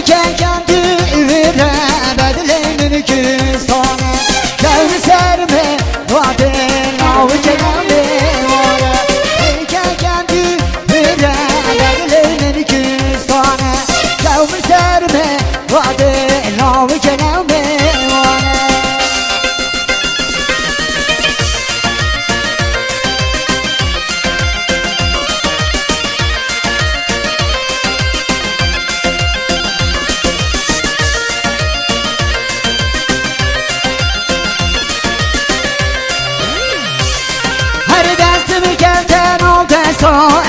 ریکن دیوره بدلین کستانه کل سرمه وعده ناو جنبه واره ریکن دیوره بدلین کستانه کل سرمه وعده ناو جنبه واره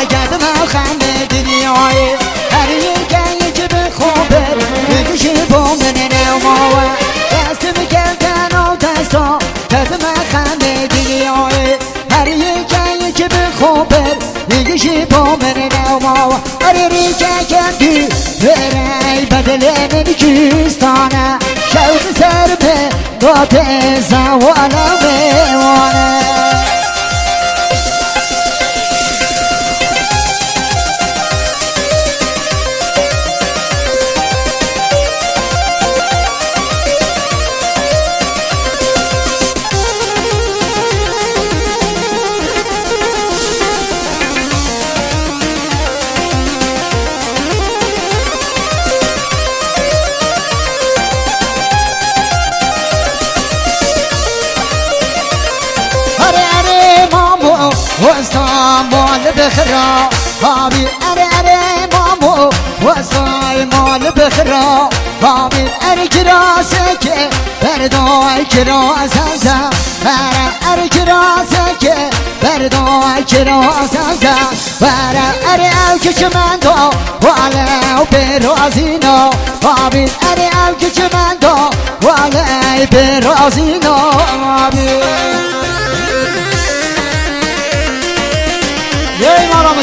اگر ما خنده دنیای هر یکی که به خوبر بگوشی بومن نماوه دست میکردن و دستا کد ما خنده دنیای هر یکی که به خوبر بگوشی بومن نماوه هر ریکه کندی برای بدل نکستانه شوق سر به داد زوالا میوانه وستان بخرا بابي أري مامو وستان مال بخرا بابي أري كراسك بردوي كراسك أري كراسك بردوي كراسك أري أوكش مندو وعلى برازينو بابي أري أوكش مندو وعلى برازينو بابي Yey maramı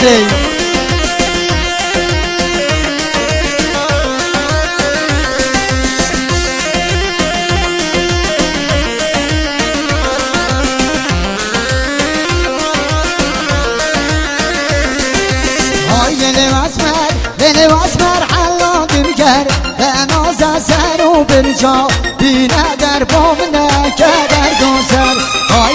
beni vasmer halladım ger ben oza ser o bir ca bine der bomne keder dozer ay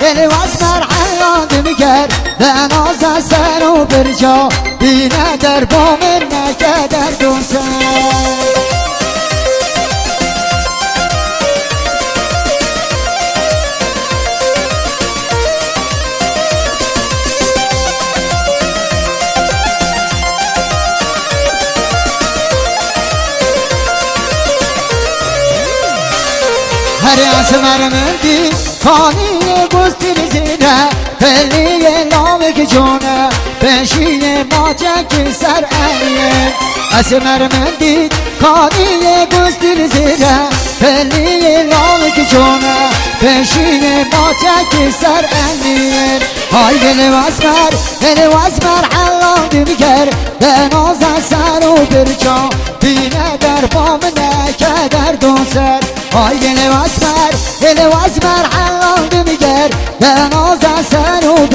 beni vasmer halladım ger ben oza ser o bir ca bine der bomne keder dozer هر اسمر مندی خانی گستر زیره پلیه نامک جونه بشینه ماچک سر علیه اسمر مندی خانی گستر زیره پلیه نامک جونه بشینه ماچک سر علیه های دل واسمر حلال دیگر به نازه سر و برجا بینه در بام نکدر دوسر های دل واسمر حلال دیگر به نازه سر و